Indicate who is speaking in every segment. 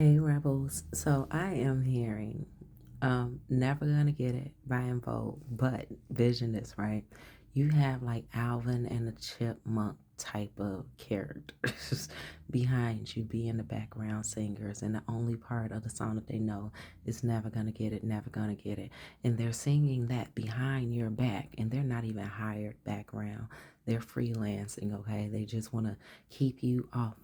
Speaker 1: Hey Rebels, so I am hearing Never Gonna Get It by En Vogue, but vision this, right? You have like Alvin and the Chipmunk type of characters behind you being the background singers, and the only part of the song that they know is Never Gonna Get It, Never Gonna Get It. And they're singing that behind your back, and they're not even hired background. They're freelancing, okay? They just want to keep you off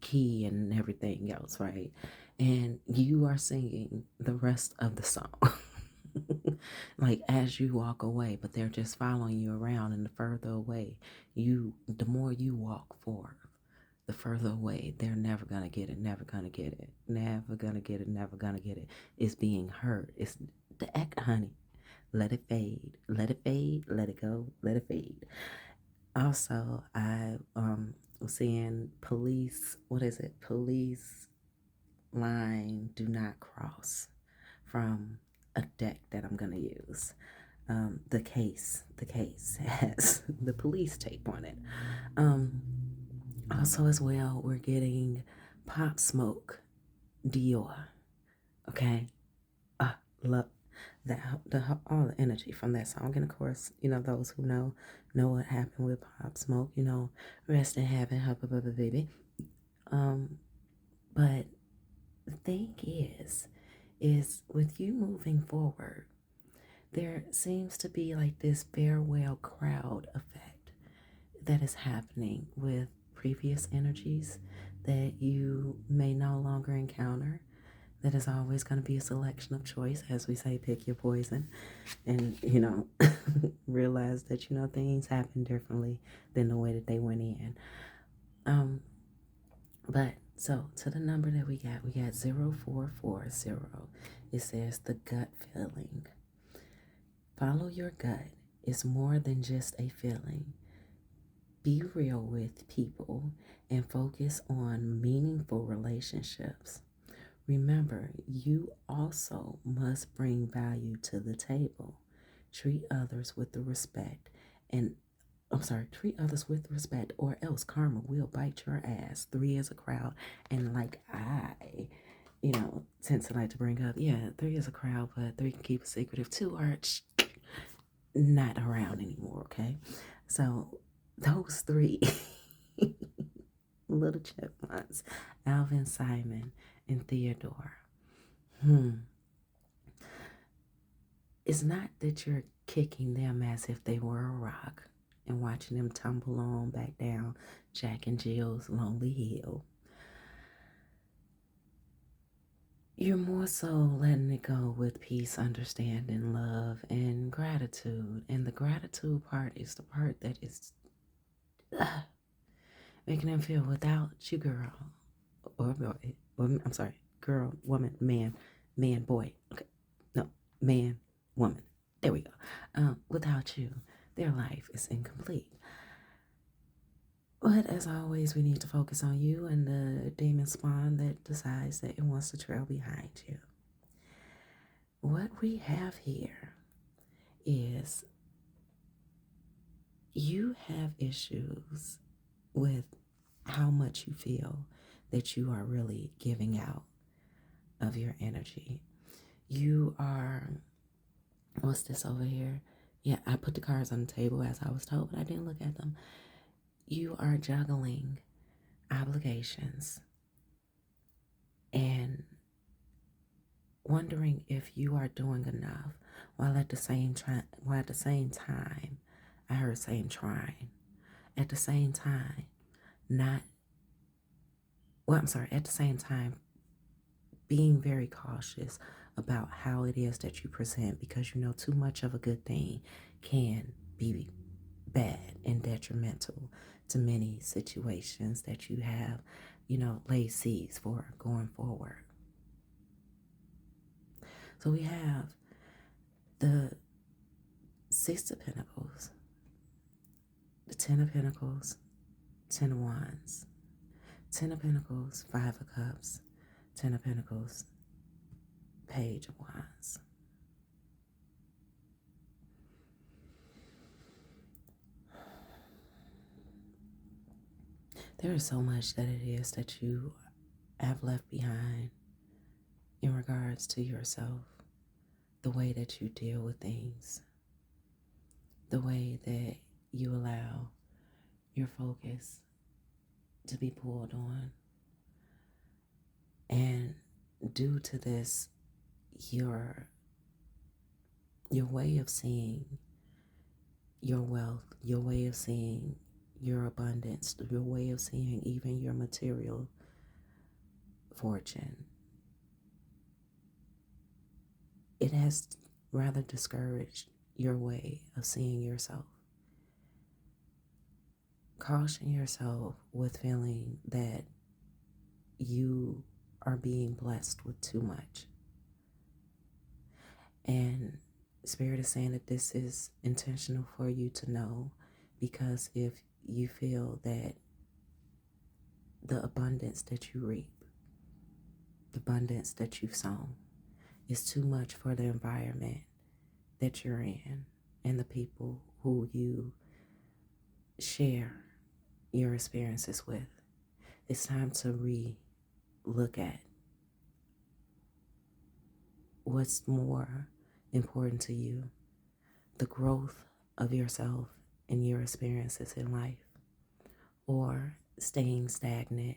Speaker 1: key and everything else, right? And you are singing the rest of the song. Like as you walk away, but they're just following you around, and the further away the more you walk forward, the further away they're never gonna get it, never gonna get it, never gonna get it, never gonna get it. It's being heard. It's the act, honey. Let it fade, let it fade, let it go, let it fade. Also, I was seeing police, what is it? Police line do not cross from a deck that I'm gonna use. The case has the police tape on it. Um, Also, as well, we're getting Pop Smoke Dior. Okay, love that all the energy from that song, and of course, those who know what happened with Pop Smoke. Rest in heaven, hubba baby. Um, but the thing is with you moving forward, there seems to be like this farewell crowd effect that is happening with previous energies that you may no longer encounter. That is always going to be a selection of choice, as we say, pick your poison, and realize that things happen differently than the way that they went in. Um, but so to the number that we got 0440. It says the gut feeling. Follow your gut. It's more than just a feeling. Be real with people and focus on meaningful relationships. Remember, you also must bring value to the table. Treat others with the respect and treat others with respect, or else karma will bite your ass. Three is a crowd, and like tend to like to bring up, yeah, three is a crowd, but three can keep a secret if two are not around anymore, okay? So those three little chipmunks, Alvin, Simon, and Theodore. Hmm. It's not that you're kicking them as if they were a rock and watching them tumble on back down Jack and Jill's lonely hill. You're more so letting it go with peace, understanding, love, and gratitude. And the gratitude part is the part that is making them feel without you, girl, or boy, I'm sorry, girl, woman, man, boy. Okay, no, man, woman. There we go. Without you, their life is incomplete. But as always, we need to focus on you and the demon spawn that decides that it wants to trail behind you. What we have here is you have issues with how much you feel that you are really giving out of your energy. You are, what's this over here? Yeah, I put the cards on the table as I was told, but I didn't look at them. You are juggling obligations and wondering if you are doing enough, while at the same time, I heard same trying. At the same time, not at the same time, being very cautious about how it is that you present, because too much of a good thing can be bad and detrimental to many situations that you have, laid seeds for going forward. So we have the Six of Pentacles, the Ten of Pentacles, Ten of Wands, Ten of Pentacles, Five of Cups, Ten of Pentacles, Page of Wands. There is so much that it is that you have left behind regards to yourself, the way that you deal with things, the way that you allow your focus to be pulled on. And due to this, your way of seeing your wealth, your way of seeing your abundance, your way of seeing even your material fortune, it has rather discouraged your way of seeing yourself. Caution yourself with feeling that you are being blessed with too much. And Spirit is saying that this is intentional for you to know, because if you feel that the abundance that you reap, the abundance that you've sown, is too much for the environment that you're in and the people who you share your experiences with, it's time to look at what's more important to you, the growth of yourself and your experiences in life, or staying stagnant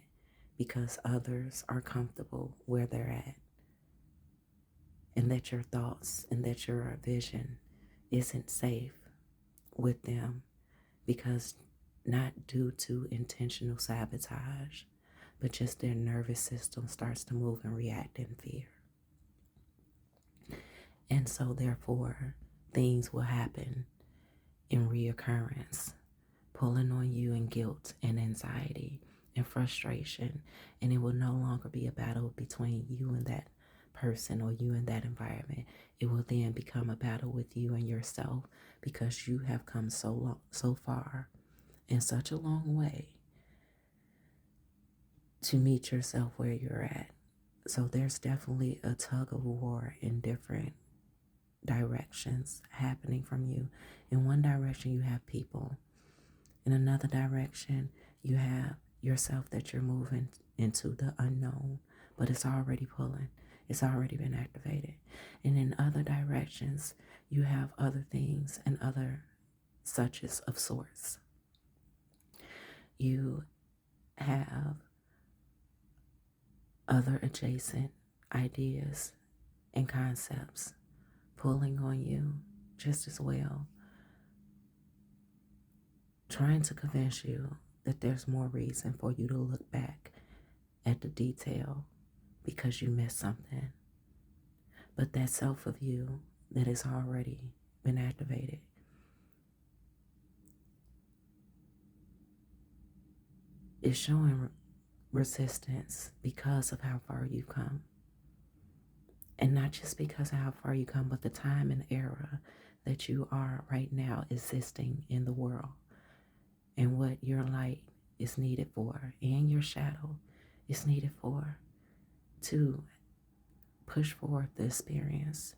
Speaker 1: because others are comfortable where they're at, and that your thoughts and that your vision isn't safe with them, because not due to intentional sabotage, but just their nervous system starts to move and react in fear. And so therefore, things will happen in reoccurrence, pulling on you in guilt and anxiety and frustration. And it will no longer be a battle between you and that person or you and that environment. It will then become a battle with you and yourself, because you have come so far in such a long way to meet yourself where you're at. So there's definitely a tug of war in different directions happening from you. In one direction, you have people. In another direction, you have yourself that you're moving into the unknown, but it's already pulling. It's already been activated. And in other directions, you have other things and other suches of sorts. You have other adjacent ideas and concepts pulling on you just as well, trying to convince you that there's more reason for you to look back at the detail because you missed something. But that self of you that has already been activated is showing resistance because of how far you've come. And not just because of how far you come, but the time and era that you are right now existing in the world, and what your light is needed for and your shadow is needed for, to push forth the experience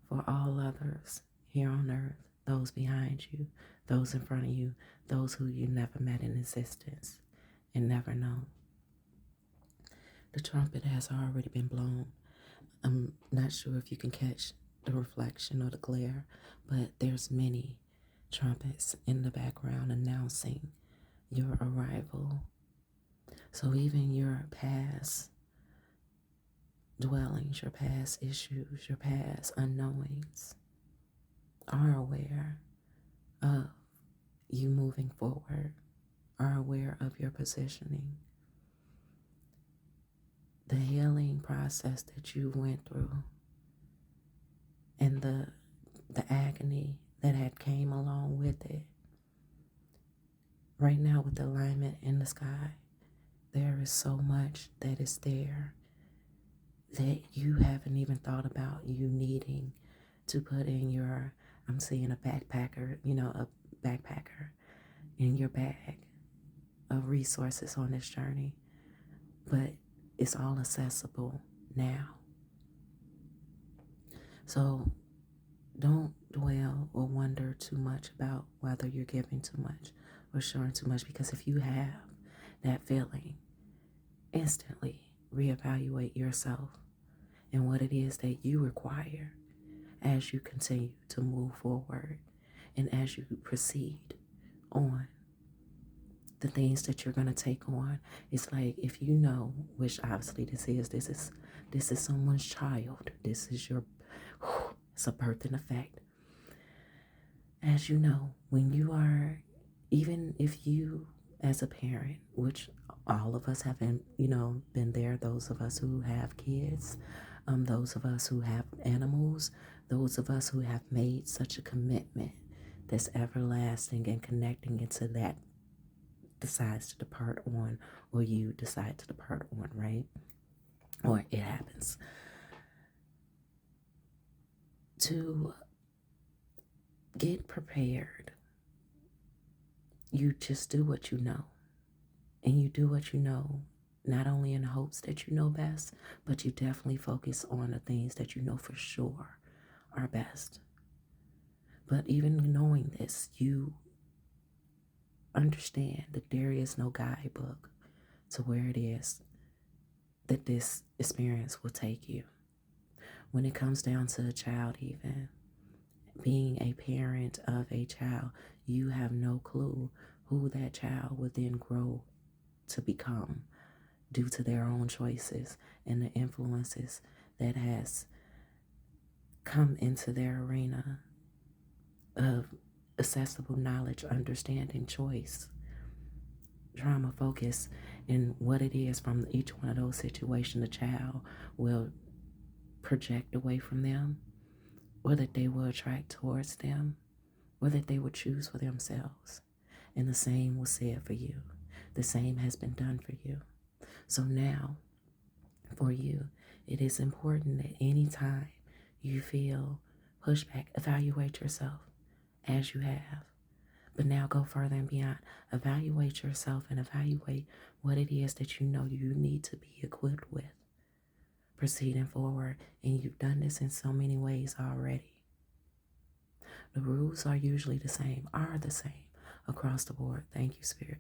Speaker 1: for all others here on earth, those behind you, those in front of you, those who you never met in existence and never known. The trumpet has already been blown. I'm not sure if you can catch the reflection or the glare, but there's many trumpets in the background announcing your arrival. So even your past dwellings, your past issues, your past unknowings are aware of you moving forward, are aware of your positioning. The healing process that you went through and the agony that had came along with it. Right now, with the alignment in the sky, there is so much that is there that you haven't even thought about you needing to put in your, I'm seeing a backpacker in your bag of resources on this journey. But it's all accessible now. So don't dwell or wonder too much about whether you're giving too much or showing too much, because if you have that feeling, instantly reevaluate yourself and what it is that you require as you continue to move forward and as you proceed on the things that you're going to take on. It's like, if you know, which obviously this is someone's child. This is your it's a birthing effect. As you know, when you are, even if you as a parent, which all of us have been, been there, those of us who have kids, those of us who have animals, those of us who have made such a commitment that's everlasting and connecting into that decides to depart on, or you decide to depart on, right? Or it happens. To get prepared, you just do what you know. And you do what you know, not only in hopes that you know best, but you definitely focus on the things that you know for sure are best. But even knowing this, you understand that there is no guidebook to where it is that this experience will take you. When it comes down to a child, even being a parent of a child, you have no clue who that child will then grow to become due to their own choices and the influences that has come into their arena of accessible knowledge, understanding, choice, trauma focus, and what it is from each one of those situations the child will project away from them, or that they will attract towards them, or that they will choose for themselves. And the same was said for you. The same has been done for you. So now, for you, it is important that anytime you feel pushback, evaluate yourself as you have. But now go further and beyond. Evaluate yourself and evaluate what it is that you know you need to be equipped with proceeding forward. And you've done this in so many ways already. The rules are usually the same across the board. Thank you, Spirit.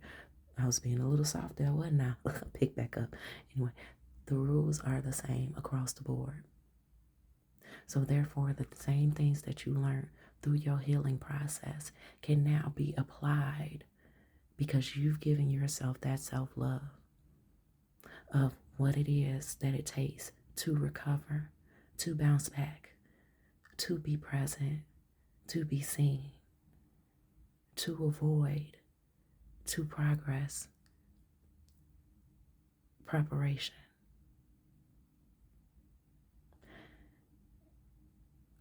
Speaker 1: I was being a little soft there, wasn't I? Pick back up. Anyway, the rules are the same across the board. So therefore, the same things that you learn through your healing process can now be applied because you've given yourself that self-love of what it is that it takes to recover, to bounce back, to be present, to be seen, to avoid, to progress, preparation.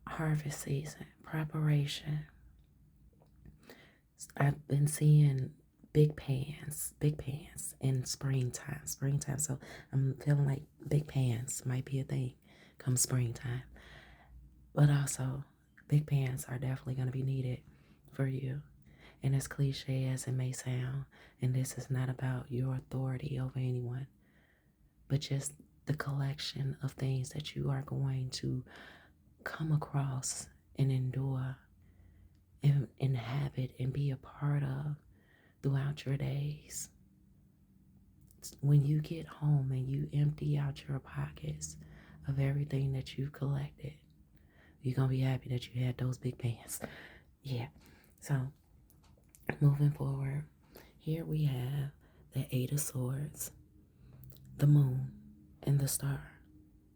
Speaker 1: Harvest season, preparation. I've been seeing big pans in springtime. So I'm feeling like big pans might be a thing come springtime. But also, big pans are definitely going to be needed for you. And as cliche as it may sound, and this is not about your authority over anyone, but just the collection of things that you are going to come across and endure and inhabit and be a part of throughout your days. When you get home and you empty out your pockets of everything that you've collected, you're going to be happy that you had those big pants. Yeah. So, moving forward, here we have the Eight of Swords, the Moon, and the Star.